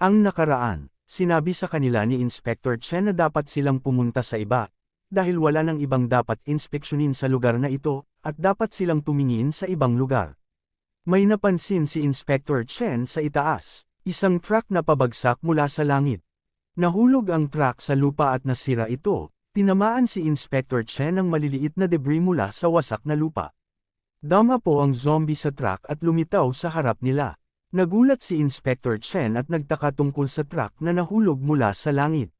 Ang nakaraan, sinabi sa kanila ni Inspector Chen na dapat silang pumunta sa iba, dahil wala nang ibang dapat inspeksyonin sa lugar na ito, at dapat silang tumingin sa ibang lugar. May napansin si Inspector Chen sa itaas, isang truck na pabagsak mula sa langit. Nahulog ang truck sa lupa at nasira ito, tinamaan si Inspector Chen ng maliliit na debris mula sa wasak na lupa. Dama po ang zombie sa truck at lumitaw sa harap nila. Nagulat si Inspector Chen at nagtaka tungkol sa truck na nahulog mula sa langit.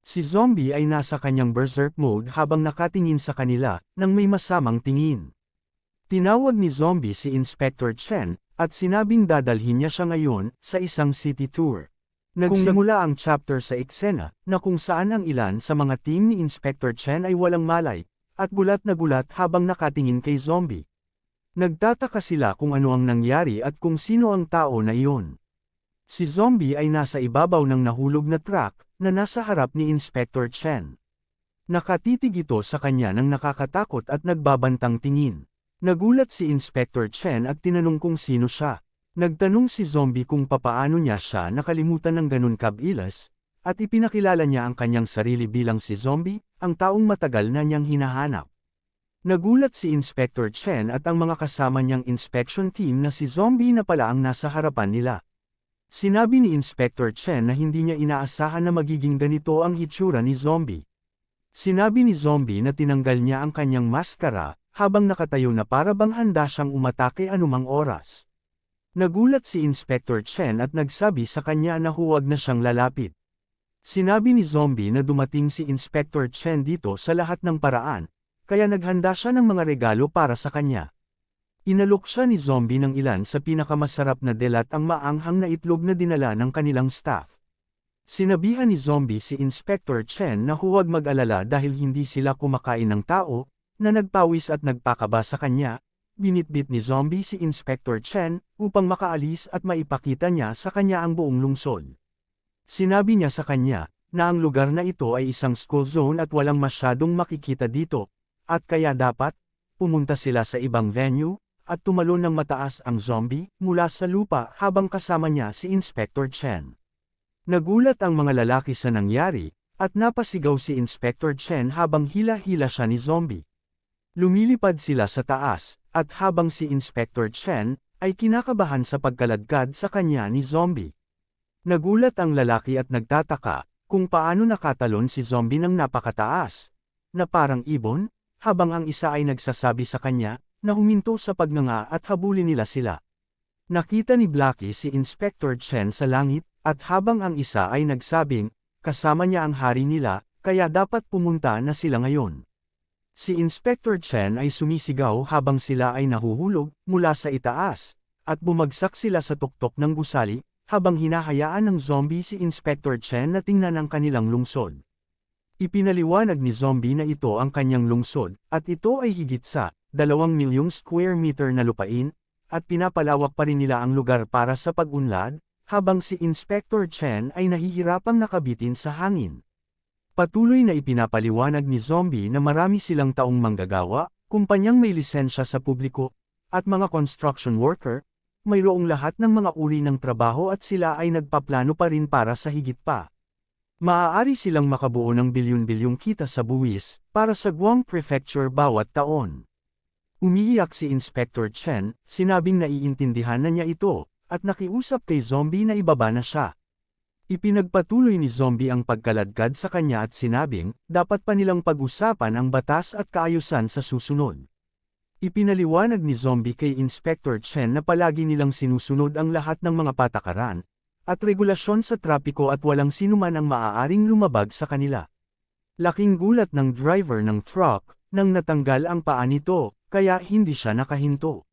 Si zombie ay nasa kanyang berserk mode habang nakatingin sa kanila, nang may masamang tingin. Tinawag ni zombie si Inspector Chen, at sinabing dadalhin niya siya ngayon, sa isang city tour. Nagsimula ang chapter sa eksena, na kung saan ang ilan sa mga team ni Inspector Chen ay walang malay, at gulat na gulat habang nakatingin kay zombie. Nagtataka sila kung ano ang nangyari at kung sino ang tao na iyon. Si zombie ay nasa ibabaw ng nahulog na truck, na nasa harap ni Inspector Chen. Nakatitig ito sa kanya ng nakakatakot at nagbabantang tingin. Nagulat si Inspector Chen at tinanong kung sino siya. Nagtanong si zombie kung papaano niya siya nakalimutan ng ganun kabilas, at ipinakilala niya ang kanyang sarili bilang si zombie, ang taong matagal na niyang hinahanap. Nagulat si Inspector Chen at ang mga kasama niyang inspection team na si zombie na pala ang nasa harapan nila. Sinabi ni Inspector Chen na hindi niya inaasahan na magiging ganito ang hitsura ni zombie. Sinabi ni zombie na tinanggal niya ang kanyang maskara, habang nakatayo na para bang handa siyang umatake anumang oras. Nagulat si Inspector Chen at nagsabi sa kanya na huwag na siyang lalapit. Sinabi ni zombie na dumating si Inspector Chen dito sa lahat ng paraan, kaya naghanda siya ng mga regalo para sa kanya. Inalok siya ni zombie ng ilan sa pinakamasarap na delat ang maanghang na itlog na dinala ng kanilang staff. Sinabihan ni zombie si Inspector Chen na huwag mag-alala dahil hindi sila kumakain ng tao, na nagpawis at nagpakaba sa kanya. Binitbit ni zombie si Inspector Chen, upang makaalis at maipakita niya sa kanya ang buong lungsod. Sinabi niya sa kanya, na ang lugar na ito ay isang school zone at walang masyadong makikita dito, at kaya dapat, pumunta sila sa ibang venue, at tumalon ng mataas ang zombie, mula sa lupa habang kasama niya si Inspector Chen. Nagulat ang mga lalaki sa nangyari, at napasigaw si Inspector Chen habang hila-hila siya ni zombie. Lumilipad sila sa taas, at habang si Inspector Chen, ay kinakabahan sa pagkaladkad sa kanya ni zombie. Nagulat ang lalaki at nagtataka, kung paano nakatalon si zombie ng napakataas, na parang ibon, habang ang isa ay nagsasabi sa kanya, na huminto sa pagnanga at habulin nila sila. Nakita ni Blackie si Inspector Chen sa langit, at habang ang isa ay nagsabing, kasama niya ang hari nila, kaya dapat pumunta na sila ngayon. Si Inspector Chen ay sumisigaw habang sila ay nahuhulog mula sa itaas, at bumagsak sila sa tuktok ng gusali, habang hinahayaan ng zombie si Inspector Chen na tingnan ang kanilang lungsod. Ipinaliwanag ni zombie na ito ang kanyang lungsod, at ito ay higit sa 2,000,000 square meter na lupain, at pinapalawak pa rin nila ang lugar para sa pag-unlad, habang si Inspector Chen ay nahihirapang nakabitin sa hangin. Patuloy na ipinapaliwanag ni zombie na marami silang taong manggagawa, kumpanyang may lisensya sa publiko, at mga construction worker, mayroong lahat ng mga uri ng trabaho at sila ay nagpaplano pa rin para sa higit pa. Maaari silang makabuo ng bilyon-bilyong kita sa buwis, para sa Guang Prefecture bawat taon. Umiiyak si Inspector Chen, sinabing naiintindihan na niya ito, at nakiusap kay zombie na ibaba na siya. Ipinagpatuloy ni zombie ang pagkaladkad sa kanya at sinabing, dapat pa nilang pag-usapan ang batas at kaayusan sa susunod. Ipinaliwanag ni zombie kay Inspector Chen na palagi nilang sinusunod ang lahat ng mga patakaran, at regulasyon sa trapiko at walang sinuman ang maaaring lumabag sa kanila. Laking gulat ng driver ng truck, nang natanggal ang paa nito, kaya hindi siya nakahinto.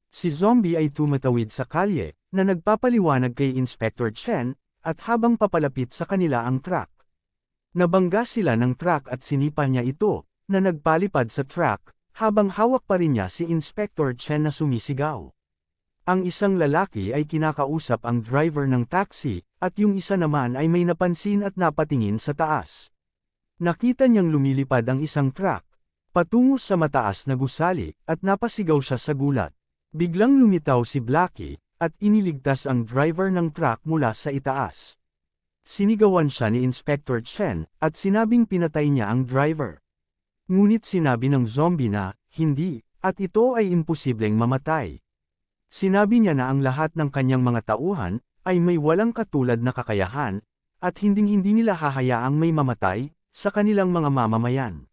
Si zombie ay tumatawid sa kalye, na nagpapaliwanag kay Inspector Chen, at habang papalapit sa kanila ang truck. Nabangga sila ng truck at sinipa niya ito, na nagpalipad sa truck, habang hawak pa rin niya si Inspector Chen na sumisigaw. Ang isang lalaki ay kinakausap ang driver ng taxi, at yung isa naman ay may napansin at napatingin sa taas. Nakita niyang lumilipad ang isang truck, patungo sa mataas na gusali, at napasigaw siya sa gulat. Biglang lumitaw si Blackie, at iniligtas ang driver ng truck mula sa itaas. Sinigawan siya ni Inspector Chen, at sinabing pinatay niya ang driver. Ngunit sinabi ng zombie na, hindi, at ito ay imposibleng mamatay. Sinabi niya na ang lahat ng kanyang mga tauhan, ay may walang katulad na kakayahan, at hinding-hindi nila hahayaang may mamatay, sa kanilang mga mamamayan.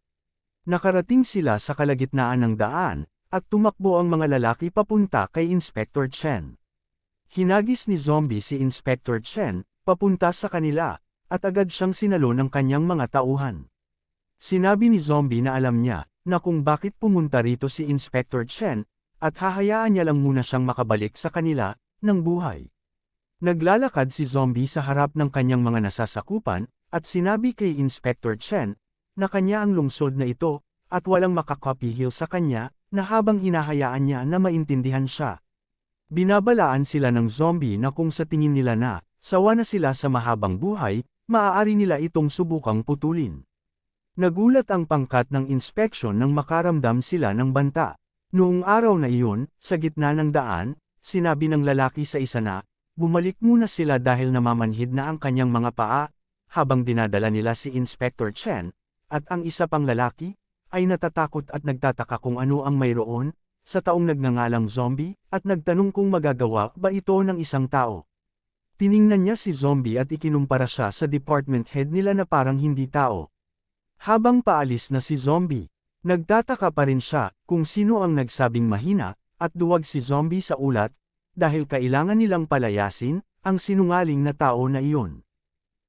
Nakarating sila sa kalagitnaan ng daan, at tumakbo ang mga lalaki papunta kay Inspector Chen. Hinagis ni zombie si Inspector Chen, papunta sa kanila, at agad siyang sinalo ng kanyang mga tauhan. Sinabi ni zombie na alam niya, na kung bakit pumunta rito si Inspector Chen, at hahayaan niya lang muna siyang makabalik sa kanila, ng buhay. Naglalakad si zombie sa harap ng kanyang mga nasasakupan, at sinabi kay Inspector Chen, na kanya ang lungsod na ito, at walang makakapihil sa kanya, na habang hinahayaan niya na maintindihan siya. Binabalaan sila ng zombie na kung sa tingin nila na, sawa na sila sa mahabang buhay, maaari nila itong subukang putulin. Nagulat ang pangkat ng inspeksyon nang makaramdam sila ng banta. Noong araw na iyon, sa gitna ng daan, sinabi ng lalaki sa isa na, bumalik muna sila dahil namamanhid na ang kanyang mga paa, habang dinadala nila si Inspector Chen, at ang isa pang lalaki, ay natatakot at nagtataka kung ano ang mayroon, sa taong nagngangalang zombie, at nagtanong kung magagawa ba ito ng isang tao. Tiningnan niya si zombie at ikinumpara siya sa department head nila na parang hindi tao. Habang paalis na si zombie, nagtataka pa rin siya kung sino ang nagsabing mahina, at duwag si zombie sa ulat, dahil kailangan nilang palayasin ang sinungaling na tao na iyon.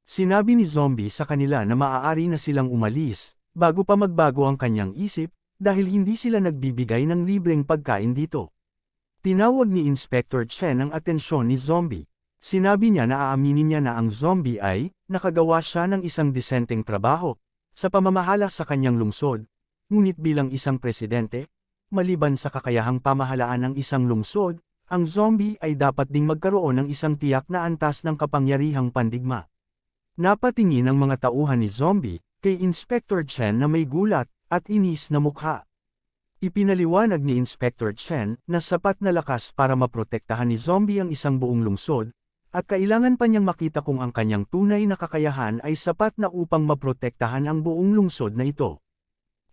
Sinabi ni zombie sa kanila na maaari na silang umalis, bago pa magbago ang kanyang isip, dahil hindi sila nagbibigay ng libreng pagkain dito. Tinawag ni Inspector Chen ang atensyon ni zombie. Sinabi niya na aaminin niya na ang zombie ay, nakagawa siya ng isang disenteng trabaho, sa pamamahala sa kanyang lungsod, ngunit bilang isang presidente, maliban sa kakayahang pamahalaan ng isang lungsod, ang zombie ay dapat ding magkaroon ng isang tiyak na antas ng kapangyarihang pandigma. Napatingin ang mga tauhan ni zombie, kay Inspector Chen na may gulat, at inis na mukha. Ipinaliwanag ni Inspector Chen na sapat na lakas para maprotektahan ni zombie ang isang buong lungsod, at kailangan pa niyang makita kung ang kanyang tunay na kakayahan ay sapat na upang maprotektahan ang buong lungsod na ito.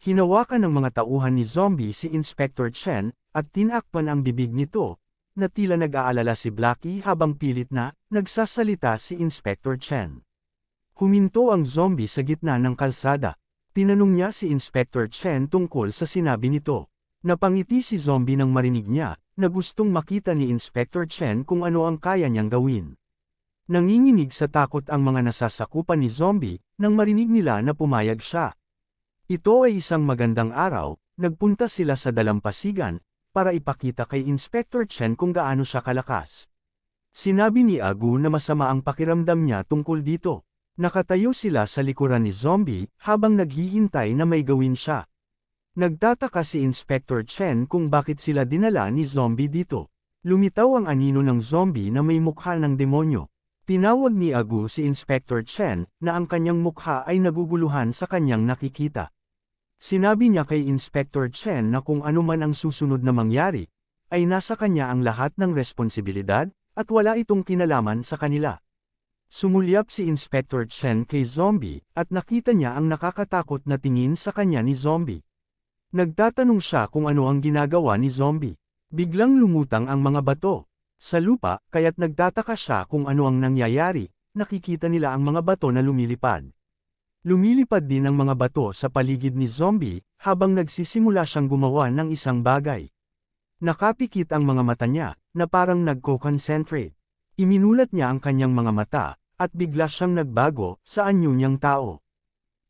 Hinawakan ng mga tauhan ni zombie si Inspector Chen, at tinakpan ang bibig nito, na tila nag-aalala si Blackie habang pilit na, nagsasalita si Inspector Chen. Huminto ang zombie sa gitna ng kalsada. Tinanong niya si Inspector Chen tungkol sa sinabi nito. Napangiti si zombie nang marinig niya, na gustong makita ni Inspector Chen kung ano ang kaya niyang gawin. Nanginginig sa takot ang mga nasasakupan ni zombie, nang marinig nila na pumayag siya. Ito ay isang magandang araw, nagpunta sila sa dalampasigan, para ipakita kay Inspector Chen kung gaano siya kalakas. Sinabi ni Agu na masama ang pakiramdam niya tungkol dito. Nakatayo sila sa likuran ni zombie, habang naghihintay na may gawin siya. Nagtataka si Inspector Chen kung bakit sila dinala ni zombie dito. Lumitaw ang anino ng zombie na may mukha ng demonyo. Tinawag ni Agu si Inspector Chen, na ang kanyang mukha ay naguguluhan sa kanyang nakikita. Sinabi niya kay Inspector Chen na kung ano man ang susunod na mangyari, ay nasa kanya ang lahat ng responsibilidad, at wala itong kinalaman sa kanila. Sumulyap si Inspector Chen kay zombie, at nakita niya ang nakakatakot na tingin sa kanya ni zombie. Nagtatanong siya kung ano ang ginagawa ni zombie. Biglang lumutang ang mga bato sa lupa, kaya't nagtataka siya kung ano ang nangyayari. Nakikita nila ang mga bato na lumilipad. Lumilipad din ang mga bato sa paligid ni zombie, habang nagsisimula siyang gumawa ng isang bagay. Nakapikit ang mga mata niya, na parang nagko-concentrate. Iminulat niya ang kanyang mga mata, at bigla siyang nagbago sa anyo niyang tao.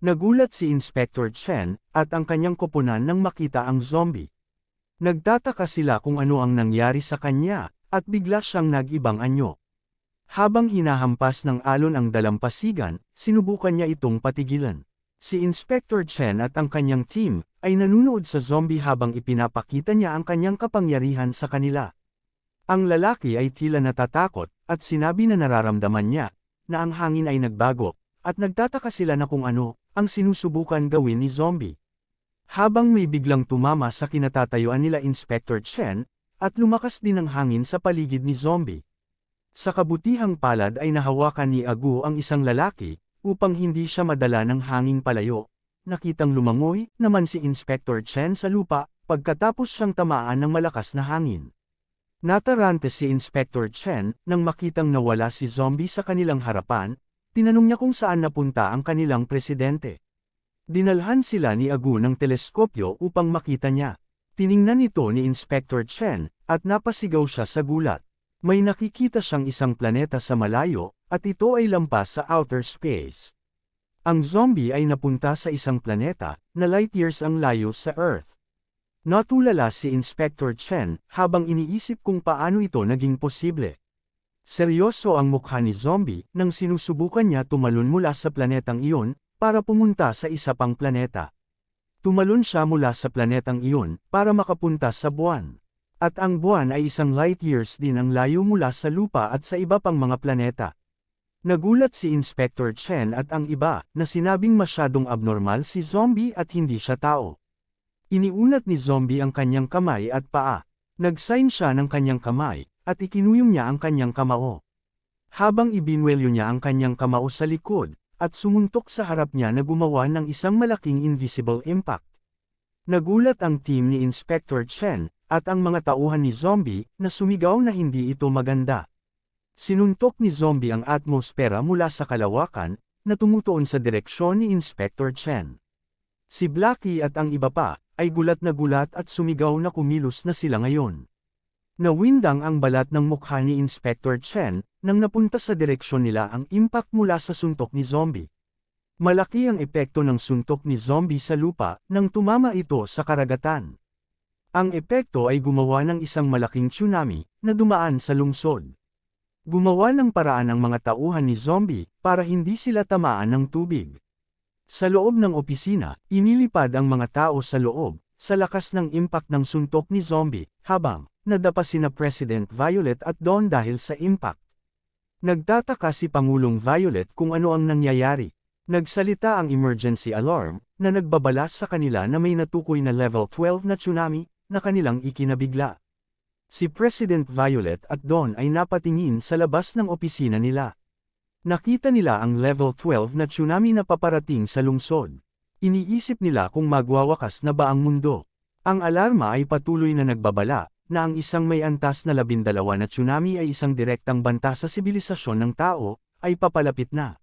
Nagulat si Inspector Chen, at ang kanyang koponan nang makita ang zombie. Nagtataka sila kung ano ang nangyari sa kanya, at bigla siyang nag-ibang anyo. Habang hinahampas ng alon ang dalampasigan, sinubukan niya itong patigilan. Si Inspector Chen at ang kanyang team, ay nanunood sa zombie habang ipinapakita niya ang kanyang kapangyarihan sa kanila. Ang lalaki ay tila natatakot, at sinabi na nararamdaman niya, na ang hangin ay nagbago, at nagtataka sila na kung ano, ang sinusubukan gawin ni zombie. Habang may biglang tumama sa kinatatayuan nila Inspector Chen, at lumakas din ang hangin sa paligid ni Zombie. Sa kabutihang palad ay nahawakan ni Agu ang isang lalaki, upang hindi siya madala ng hanging palayo. Nakitang lumangoy naman si Inspector Chen sa lupa, pagkatapos siyang tamaan ng malakas na hangin. Natarante si Inspector Chen nang makitang nawala si Zombie sa kanilang harapan, tinanong niya kung saan napunta ang kanilang presidente. Dinalhan sila ni Agu ng teleskopyo upang makita niya. Tiningnan ito ni Inspector Chen, at napasigaw siya sa gulat. May nakikita siyang isang planeta sa malayo, at ito ay lampas sa outer space. Ang zombie ay napunta sa isang planeta, na light years ang layo sa Earth. Natulala si Inspector Chen, habang iniisip kung paano ito naging posible. Seryoso ang mukha ni Zombie, nang sinusubukan niya tumalon mula sa planetang iyon, para pumunta sa isa pang planeta. Tumalon siya mula sa planetang iyon, para makapunta sa buwan. At ang buwan ay isang light years din ang layo mula sa lupa at sa iba pang mga planeta. Nagulat si Inspector Chen at ang iba, na sinabing masyadong abnormal si Zombie at hindi siya tao. Iniunat ni Zombie ang kanyang kamay at paa. Nag-sign siya ng kanyang kamay, at ikinuyong niya ang kanyang kamao. Habang ibinwelyo niya ang kanyang kamao sa likod, at sumuntok sa harap niya na gumawa ng isang malaking invisible impact. Nagulat ang team ni Inspector Chen, at ang mga tauhan ni Zombie, na sumigaw na hindi ito maganda. Sinuntok ni Zombie ang atmosfera mula sa kalawakan, na tumutuon sa direksyon ni Inspector Chen. Si Blackie at ang iba pa, ay gulat na gulat at sumigaw na kumilos na sila ngayon. Nawindang ang balat ng mukha ni Inspector Chen, nang napunta sa direksyon nila ang impact mula sa suntok ni Zombie. Malaki ang epekto ng suntok ni Zombie sa lupa, nang tumama ito sa karagatan. Ang epekto ay gumawa ng isang malaking tsunami, na dumaan sa lungsod. Gumawa ng paraan ang mga tauhan ni Zombie, para hindi sila tamaan ng tubig. Sa loob ng opisina, inilipad ang mga tao sa loob, sa lakas ng impact ng suntok ni Zombie, habang nadapa sina President Violet at Dawn dahil sa impact. Nagtataka si Pangulong Violet kung ano ang nangyayari. Nagsalita ang emergency alarm, na nagbabala sa kanila na may natukoy na level 12 na tsunami, na kanilang ikinabigla. Si President Violet at Dawn ay napatingin sa labas ng opisina nila. Nakita nila ang level 12 na tsunami na paparating sa lungsod. Iniisip nila kung magwawakas na ba ang mundo. Ang alarma ay patuloy na nagbabala, na ang isang may antas na 12 na tsunami ay isang direktang banta sa sibilisasyon ng tao, ay papalapit na.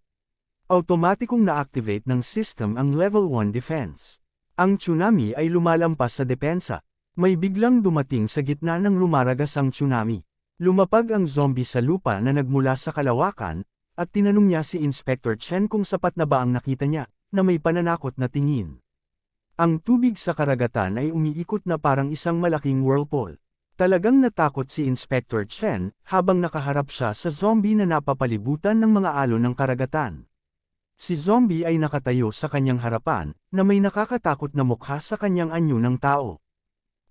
Automatikong na-activate ng system ang level 1 defense. Ang tsunami ay lumalampas sa depensa. May biglang dumating sa gitna ng lumaragas ang tsunami. Lumapag ang zombie sa lupa na nagmula sa kalawakan, at tinanong niya si Inspector Chen kung sapat na ba ang nakita niya, na may pananakot na tingin. Ang tubig sa karagatan ay umiikot na parang isang malaking whirlpool. Talagang natakot si Inspector Chen, habang nakaharap siya sa zombie na napapalibutan ng mga alon ng karagatan. Si zombie ay nakatayo sa kanyang harapan, na may nakakatakot na mukha sa kanyang anyo ng tao.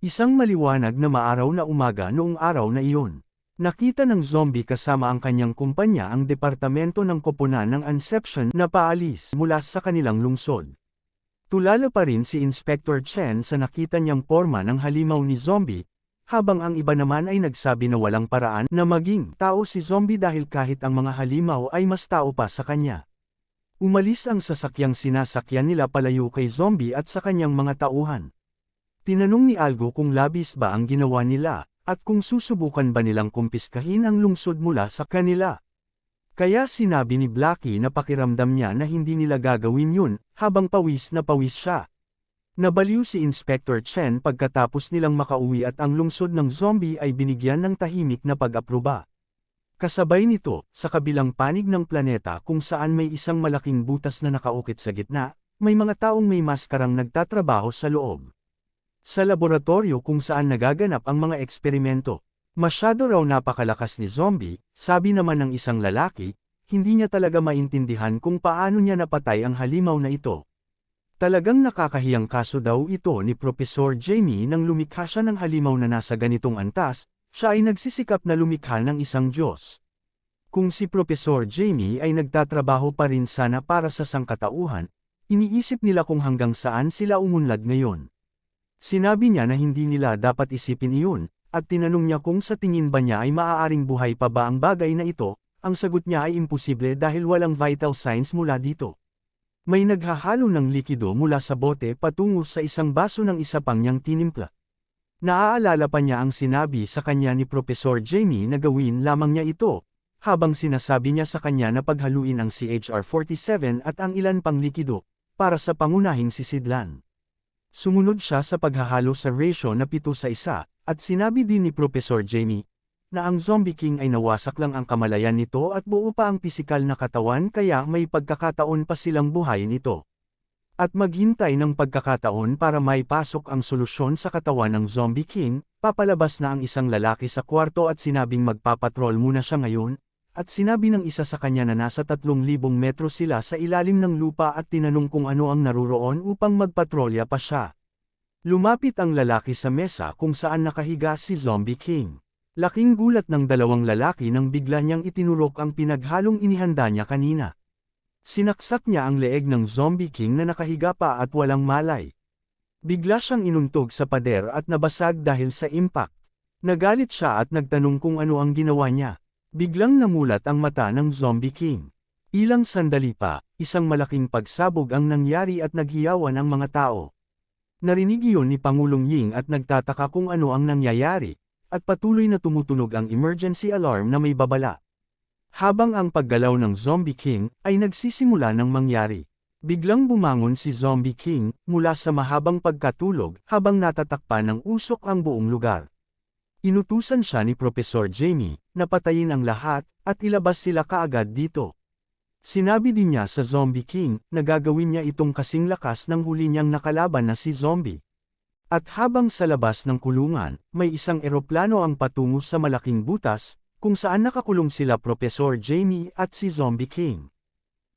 Isang maliwanag na maaraw na umaga noong araw na iyon. Nakita ng zombie kasama ang kanyang kumpanya ang departamento ng koponan ng Inception na paalis mula sa kanilang lungsod. Tulala pa rin si Inspector Chen sa nakita niyang porma ng halimaw ni zombie, habang ang iba naman ay nagsabi na walang paraan na maging tao si zombie dahil kahit ang mga halimaw ay mas tao pa sa kanya. Umalis ang sasakyang sinasakyan nila palayo kay zombie at sa kanyang mga tauhan. Tinanong ni Algo kung labis ba ang ginawa nila, at kung susubukan ba nilang kumpiskahin ang lungsod mula sa kanila. Kaya sinabi ni Blackie na pakiramdam niya na hindi nila gagawin yun, habang pawis na pawis siya. Nabaliw si Inspector Chen pagkatapos nilang makauwi at ang lungsod ng zombie ay binigyan ng tahimik na pag-aproba. Kasabay nito, sa kabilang panig ng planeta kung saan may isang malaking butas na nakaukit sa gitna, may mga taong may maskarang nagtatrabaho sa loob. Sa laboratorio kung saan nagaganap ang mga eksperimento, masyado raw napakalakas ni zombie, sabi naman ng isang lalaki, hindi niya talaga maintindihan kung paano niya napatay ang halimaw na ito. Talagang nakakahiyang kaso daw ito ni Professor Jamie nang lumikha siya ng halimaw na nasa ganitong antas, siya ay nagsisikap na lumikha ng isang Diyos. Kung si Professor Jamie ay nagtatrabaho pa rin sana para sa sangkatauhan, iniisip nila kung hanggang saan sila umunlad ngayon. Sinabi niya na hindi nila dapat isipin iyon, at tinanong niya kung sa tingin ba niya ay maaaring buhay pa ba ang bagay na ito. Ang sagot niya ay imposible dahil walang vital signs mula dito. May naghahalo ng likido mula sa bote patungo sa isang baso ng isa pang niyang tinimpla. Naaalala pa niya ang sinabi sa kanya ni Professor Jamie na gawin lamang niya ito, habang sinasabi niya sa kanya na paghaluin ang CHR-47 at ang ilan pang likido, para sa pangunahing sisidlan. Sumunod siya sa paghahalo sa ratio na 7-1, at sinabi din ni Professor Jamie, na ang Zombie King ay nawasak lang ang kamalayan nito at buo pa ang pisikal na katawan kaya may pagkakataon pa silang buhayin ito. At maghintay ng pagkakataon para maipasok ang solusyon sa katawan ng Zombie King, papalabas na ang isang lalaki sa kwarto at sinabing magpapatrol muna siya ngayon, at sinabi ng isa sa kanya na nasa 3,000 metro sila sa ilalim ng lupa at tinanong kung ano ang naruroon upang magpatrolya pa siya. Lumapit ang lalaki sa mesa kung saan nakahiga si Zombie King. Laking gulat ng dalawang lalaki nang bigla niyang itinurok ang pinaghalong inihanda niya kanina. Sinaksak niya ang leeg ng Zombie King na nakahiga pa at walang malay. Bigla siyang inuntog sa pader at nabasag dahil sa impact. Nagalit siya at nagtanong kung ano ang ginawa niya. Biglang namulat ang mata ng Zombie King. Ilang sandali pa, isang malaking pagsabog ang nangyari at naghiyawan ang mga tao. Narinig iyon ni Pangulong Ying at nagtataka kung ano ang nangyayari, at patuloy na tumutunog ang emergency alarm na may babala. Habang ang paggalaw ng Zombie King ay nagsisimula ng mangyari. Biglang bumangon si Zombie King mula sa mahabang pagkatulog habang natatakpan ng usok ang buong lugar. Inutusan siya ni Professor Jamie na patayin ang lahat at ilabas sila kaagad dito. Sinabi din niya sa Zombie King na gagawin niya itong kasing lakas ng huli niyang nakalaban na si Zombie. At habang sa labas ng kulungan, may isang eroplano ang patungo sa malaking butas, kung saan nakakulong sila Professor Jamie at si Zombie King.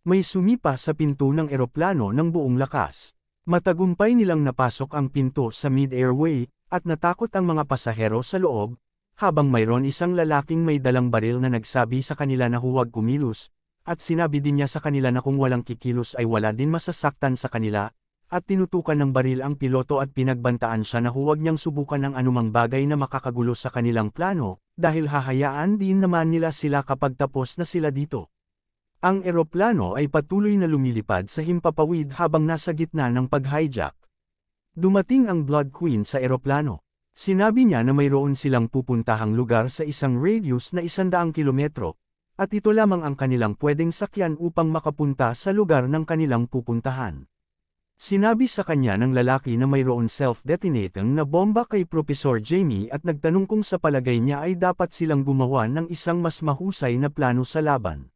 May sumipa sa pinto ng eroplano ng buong lakas. Matagumpay nilang napasok ang pinto sa mid-airway, at natakot ang mga pasahero sa loob, habang mayroon isang lalaking may dalang baril na nagsabi sa kanila na huwag kumilos, at sinabi din niya sa kanila na kung walang kikilos ay wala din masasaktan sa kanila, at tinutukan ng baril ang piloto at pinagbantaan siya na huwag niyang subukan ng anumang bagay na makakagulo sa kanilang plano, dahil hahayaan din naman nila sila kapag tapos na sila dito. Ang eroplano ay patuloy na lumilipad sa himpapawid habang nasa gitna ng pag-hijack. Dumating ang Blood Queen sa eroplano. Sinabi niya na mayroon silang pupuntahang lugar sa isang radius na 100 kilometro, at ito lamang ang kanilang pwedeng sakyan upang makapunta sa lugar ng kanilang pupuntahan. Sinabi sa kanya ng lalaki na mayroon self-detonating na bomba kay Professor Jamie at nagtanong kung sa palagay niya ay dapat silang gumawa ng isang mas mahusay na plano sa laban.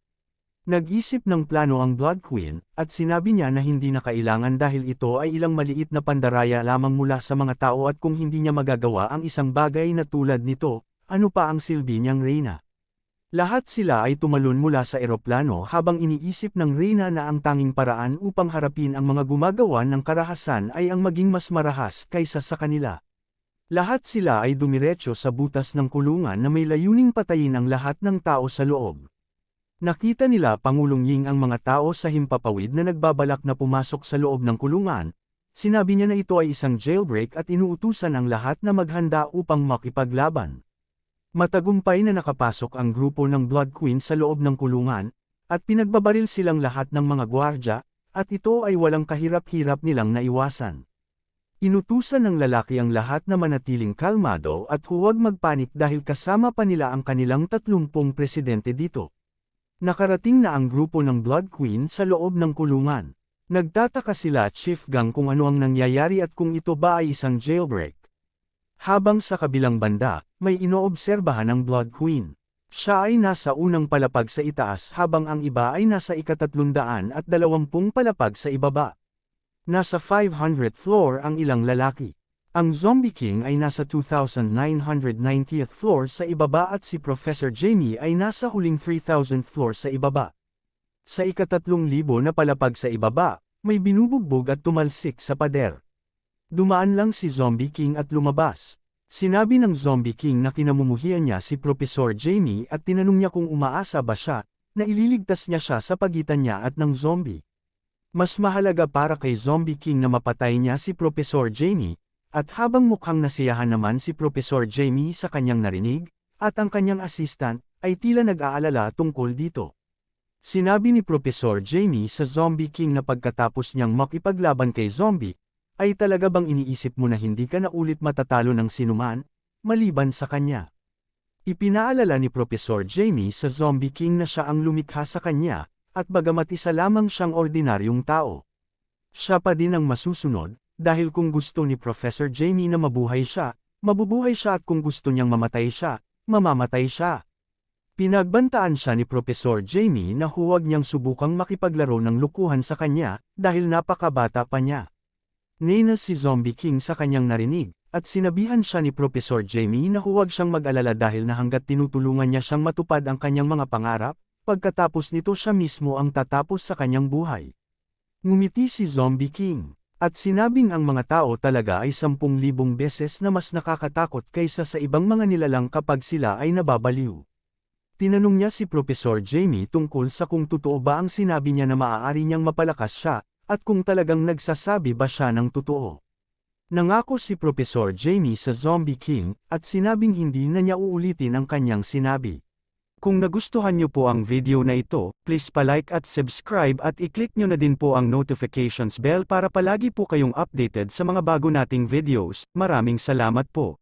Nag-isip ng plano ang Blood Queen, at sinabi niya na hindi na kailangan dahil ito ay ilang maliit na pandaraya lamang mula sa mga tao at kung hindi niya magagawa ang isang bagay na tulad nito, ano pa ang silbi niyang reyna? Lahat sila ay tumalon mula sa eroplano habang iniisip ng reyna na ang tanging paraan upang harapin ang mga gumagawa ng karahasan ay ang maging mas marahas kaysa sa kanila. Lahat sila ay dumiretso sa butas ng kulungan na may layuning patayin ang lahat ng tao sa loob. Nakita nila Pangulong Ying ang mga tao sa himpapawid na nagbabalak na pumasok sa loob ng kulungan. Sinabi niya na ito ay isang jailbreak at inuutusan ang lahat na maghanda upang makipaglaban. Matagumpay na nakapasok ang grupo ng Blood Queen sa loob ng kulungan, at pinagbabaril silang lahat ng mga gwardya, at ito ay walang kahirap-hirap nilang naiwasan. Inutusan ng lalaki ang lahat na manatiling kalmado at huwag magpanik dahil kasama pa nila ang kanilang 30 presidente dito. Nakarating na ang grupo ng Blood Queen sa loob ng kulungan. Nagtataka sila Chief Gang kung ano ang nangyayari at kung ito ba ay isang jailbreak. Habang sa kabilang banda, may inoobserbahan ang Blood Queen. Siya ay nasa unang palapag sa itaas habang ang iba ay nasa ika-320 palapag sa ibaba. Nasa 500th floor ang ilang lalaki. Ang Zombie King ay nasa 2,990th floor sa ibaba at si Professor Jamie ay nasa huling 3,000th floor sa ibaba. Sa ika-3,000 na palapag sa ibaba, may binubugbog at tumalsik sa pader. Dumaan lang si Zombie King at lumabas. Sinabi ng Zombie King na kinamumuhian niya si Professor Jamie at tinanong niya kung umaasa ba siya, na ililigtas niya siya sa pagitan niya at ng zombie. Mas mahalaga para kay Zombie King na mapatay niya si Professor Jamie, At habang mukhang nasiyahan naman si Professor Jamie sa kanyang narinig, at ang kanyang assistant, ay tila nag-aalala tungkol dito. Sinabi ni Professor Jamie sa Zombie King na pagkatapos niyang makipaglaban kay Zombie, ay talaga bang iniisip mo na hindi ka na ulit matatalo ng sinuman, maliban sa kanya? Ipinaalala ni Professor Jamie sa Zombie King na siya ang lumikha sa kanya, at bagamat isa lamang siyang ordinaryong tao. Siya pa din ang masusunod, dahil kung gusto ni Professor Jamie na mabuhay siya, mabubuhay siya at kung gusto niyang mamatay siya, mamamatay siya. Pinagbantaan siya ni Professor Jamie na huwag niyang subukang makipaglaro ng lukuhan sa kanya, dahil napakabata pa niya. Nina si Zombie King sa kanyang narinig, at sinabihan siya ni Professor Jamie na huwag siyang mag-alala dahil na hanggat tinutulungan niya siyang matupad ang kanyang mga pangarap, pagkatapos nito siya mismo ang tatapos sa kanyang buhay. Ngumiti si Zombie King. At sinabing ang mga tao talaga ay 10,000 beses na mas nakakatakot kaysa sa ibang mga nilalang kapag sila ay nababaliw. Tinanong niya si Professor Jamie tungkol sa kung totoo ba ang sinabi niya na maaari niyang mapalakas siya, at kung talagang nagsasabi ba siya ng totoo. Nangako si Professor Jamie sa Zombie King, at sinabing hindi na niya uulitin ang kanyang sinabi. Kung nagustuhan niyo po ang video na ito, please pa-like at subscribe at i-click niyo na din po ang notifications bell para palagi po kayong updated sa mga bago nating videos. Maraming salamat po.